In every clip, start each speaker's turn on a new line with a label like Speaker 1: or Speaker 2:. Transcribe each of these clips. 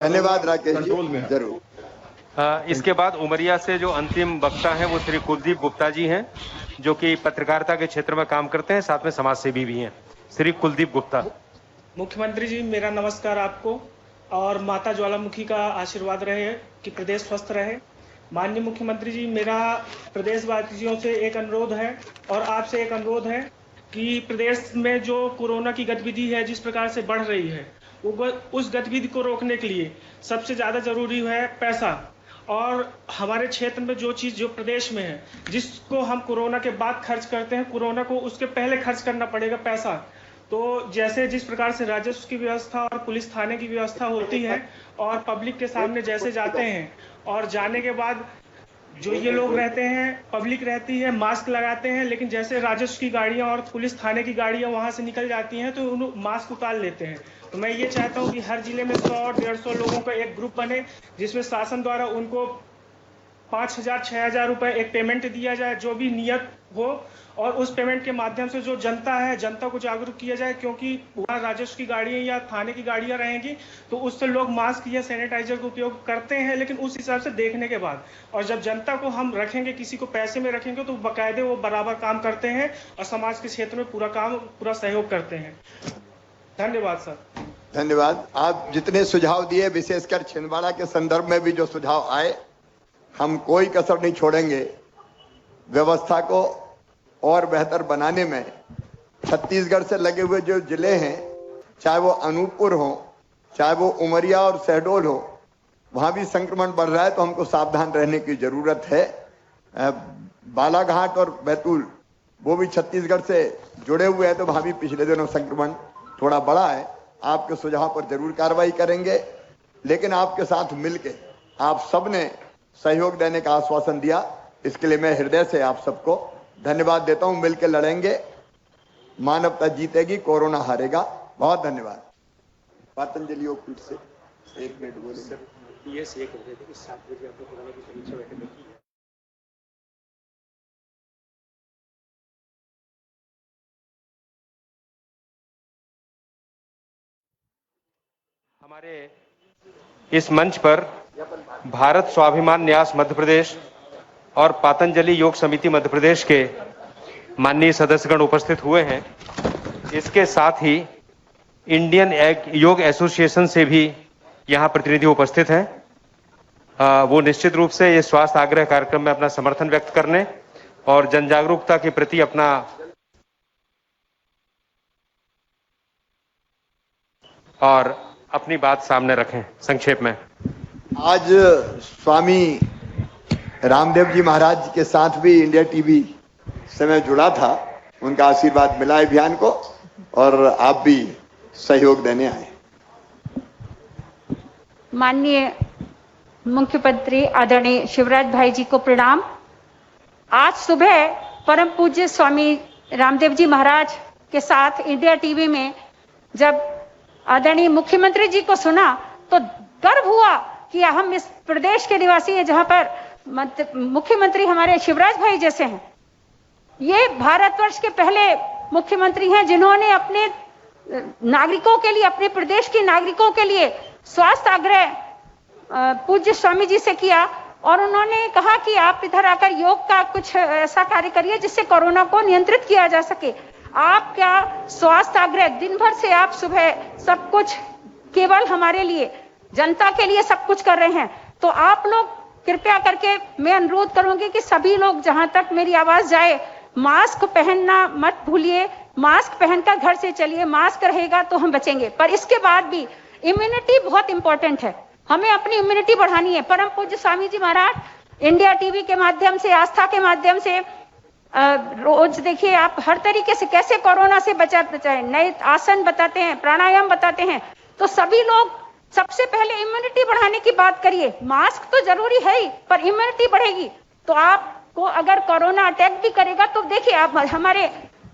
Speaker 1: धन्यवाद राकेश जी, जरूर।
Speaker 2: इसके बाद उमरिया से जो अंतिम वक्ता हैं वो श्री कुलदीप गुप्ता जी हैं, जो कि पत्रकारिता के क्षेत्र में काम करते हैं, साथ में समाजसेवी भी हैं। श्री कुलदीप गुप्ता।
Speaker 3: मुख्यमंत्री जी, मेरा नमस्कार आपको और माता ज्वालामुखी का आशीर्वाद रहे कि प्रदेश स्वस्थ रहे। माननीय मुख्यमंत्री जी, मेरा प्रदेशवासियों से एक अनुरोध है और आपसे एक अनुरोध है कि प्रदेश में जो कोरोना की गतिविधि है जिस प्रकार से बढ़ रही है, उस गतिविधि को रोकने के लिए सबसे ज़्यादा जरूरी है पैसा। और हमारे क्षेत्र में जो प्रदेश में है, जिसको हम कोरोना के बाद खर्च करते हैं, कोरोना को उसके पहले खर्च करना पड़ेगा पैसा। तो जैसे जिस प्रकार से राजस्व की व्यवस्था और पुलिस थाने की व्यवस्था होती है और पब्लिक के सामने जैसे जाते हैं और जाने के बाद जो ये लोग रहते हैं, पब्लिक रहती है, मास्क लगाते हैं, लेकिन जैसे राजस्व की गाड़ियां और पुलिस थाने की गाड़ियां वहां से निकल जाती हैं तो उन मास्क उतार लेते हैं। तो मैं ये चाहता हूं कि हर जिले में 100-150 लोगों का एक ग्रुप बने, जिसमें शासन द्वारा उनको 5,000-6,000 रुपए एक पेमेंट दिया जाए, जो भी नियत हो, और उस पेमेंट के माध्यम से जो जनता है, जनता को जागरूक किया जाए, क्योंकि वहाँ राजस्व की गाड़ियां या थाने की गाड़ियां रहेंगी तो उससे लोग मास्क या सैनिटाइजर का उपयोग करते हैं, लेकिन उस हिसाब से देखने के बाद। और जब जनता को हम रखेंगे, किसी को पैसे में रखेंगे, तो बाकायदे वो बराबर काम करते हैं और समाज के क्षेत्र में पूरा सहयोग करते हैं। धन्यवाद सर।
Speaker 1: धन्यवाद। आप जितने सुझाव दिए, विशेषकर छिंदवाड़ा के संदर्भ में भी जो सुझाव आए, हम कोई कसर नहीं छोड़ेंगे व्यवस्था को और बेहतर बनाने में। छत्तीसगढ़ से लगे हुए जो जिले हैं, चाहे वो अनूपपुर हो, चाहे वो उमरिया और शहडोल हो, वहां भी संक्रमण बढ़ रहा है, तो हमको सावधान रहने की जरूरत है। बालाघाट और बैतूल वो भी छत्तीसगढ़ से जुड़े हुए हैं, तो वहां भी पिछले दिनों संक्रमण थोड़ा बढ़ा है। आपके सुझाव पर जरूर कार्रवाई करेंगे, लेकिन आपके साथ मिलके आप सबने सहयोग देने का आश्वासन दिया, इसके लिए मैं हृदय से आप सबको धन्यवाद देता हूं। मिलकर लड़ेंगे, मानवता जीतेगी, कोरोना हारेगा। बहुत धन्यवाद। पातंजलि योगपीठ से 1 मिनट बोले।
Speaker 2: हमारे इस मंच पर भारत स्वाभिमान न्यास मध्य प्रदेश और पातंजलि योग समिति मध्य प्रदेश के माननीय सदस्यगण उपस्थित हुए हैं। इसके साथ ही इंडियन योग एसोसिएशन से भी यहाँ प्रतिनिधि उपस्थित हैं। वो निश्चित रूप से ये स्वास्थ्य आग्रह कार्यक्रम में अपना समर्थन व्यक्त करने और जन जागरूकता के प्रति अपनी बात सामने रखें। संक्षेप में,
Speaker 1: आज स्वामी रामदेव जी महाराज के साथ भी इंडिया टीवी से मैं जुड़ा था, उनका आशीर्वाद मिला अभियान को, और आप भी सहयोग देने आए।
Speaker 4: माननीय मुख्यमंत्री आदरणीय शिवराज भाई जी को प्रणाम। आज सुबह परम पूज्य स्वामी रामदेव जी महाराज के साथ इंडिया टीवी में जब आदरणीय मुख्यमंत्री जी को सुना तो गर्व हुआ कि हम इस प्रदेश के निवासी हैं जहां पर मुख्यमंत्री हमारे शिवराज भाई जैसे हैं। ये भारतवर्ष के पहले मुख्यमंत्री हैं जिन्होंने अपने नागरिकों के लिए, अपने प्रदेश के नागरिकों के लिए स्वास्थ्य आग्रह पूज्य स्वामी जी से किया, और उन्होंने कहा कि आप इधर आकर योग का कुछ ऐसा कार्य करिए जिससे कोरोना को नियंत्रित किया जा सके। आप क्या स्वास्थ्य आग्रह, दिन भर से आप सुबह सब कुछ केवल हमारे लिए, जनता के लिए सब कुछ कर रहे हैं। तो आप लोग कृपया करके, मैं अनुरोध करूंगी कि सभी लोग, जहां तक मेरी आवाज जाए, मास्क पहनना मत भूलिए। मास्क पहनकर घर से चलिए, मास्क रहेगा तो हम बचेंगे। पर इसके बाद भी इम्यूनिटी बहुत इंपॉर्टेंट है, हमें अपनी इम्यूनिटी बढ़ानी है। परम पूज्य स्वामी जी महाराज इंडिया टीवी के माध्यम से, आस्था के माध्यम से रोज देखिए आप हर तरीके से कैसे कोरोना से बचाए, नए आसन बताते हैं, प्राणायाम बताते हैं। तो सभी लोग सबसे पहले इम्यूनिटी बढ़ाने की बात करिए। मास्क तो जरूरी है ही, पर इम्यूनिटी बढ़ेगी तो आपको अगर कोरोना अटैक भी करेगा तो देखिए, आप हमारे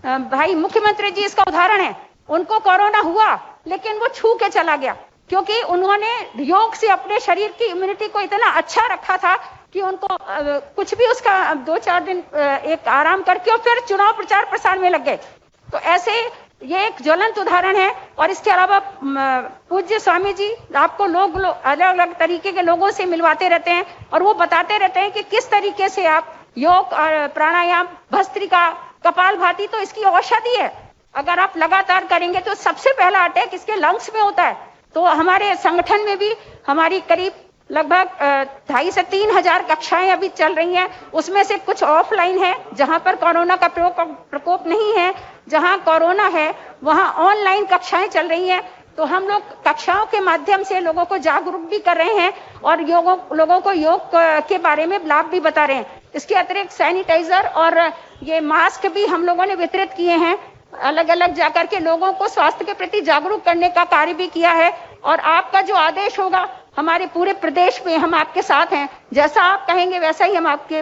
Speaker 4: भाई मुख्यमंत्री जी इसका उदाहरण है। उनको कोरोना हुआ लेकिन वो छू के चला गया, क्योंकि उन्होंने योग से अपने शरीर की इम्यूनिटी को इतना अच्छा रखा था कि उनको कुछ भी उसका 2-4 दिन एक आराम करके और फिर चुनाव प्रचार प्रसार में लग गए। तो ऐसे ये एक ज्वलंत उदाहरण है। और इसके अलावा पूज्य स्वामी जी आपको लोग अलग अलग तरीके के लोगों से मिलवाते रहते हैं और वो बताते रहते हैं कि किस तरीके से आप योग और प्राणायाम, भस्त्रिका, कपालभाति, तो इसकी औषधि है। अगर आप लगातार करेंगे तो सबसे पहला अटैक इसके लंग्स में होता है। तो हमारे संगठन में भी हमारी करीब लगभग 2,500 से 3,000 कक्षाएं अभी चल रही हैं। उसमें से कुछ ऑफलाइन है जहां पर कोरोना का प्रकोप नहीं है, जहां कोरोना है वहां ऑनलाइन कक्षाएं चल रही हैं। तो हम लोग कक्षाओं के माध्यम से लोगों को जागरूक भी कर रहे हैं और लोगों को योग के बारे में लाभ भी बता रहे हैं। इसके अतिरिक्त सैनिटाइजर और ये मास्क भी हम लोगों ने वितरित किए हैं। अलग अलग जाकर के लोगों को स्वास्थ्य के प्रति जागरूक करने का कार्य भी किया है। और आपका जो आदेश होगा, हमारे पूरे प्रदेश में हम आपके साथ हैं। जैसा आप कहेंगे वैसा ही हम आपके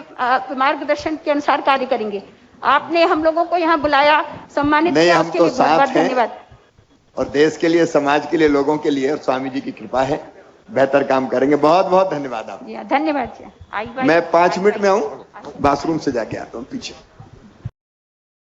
Speaker 4: मार्गदर्शन के अनुसार कार्य करेंगे। आपने हम लोगों को यहाँ बुलाया, सम्मानित किया, उसके लिए बहुत बहुत धन्यवाद।
Speaker 1: और देश के लिए, समाज के लिए, लोगों के लिए और स्वामी जी की कृपा है, बेहतर काम करेंगे। बहुत बहुत धन्यवाद आपको।
Speaker 4: धन्यवाद जी।
Speaker 1: मैं 5 मिनट में आऊँ, बाथरूम से जाके आता हूँ पीछे।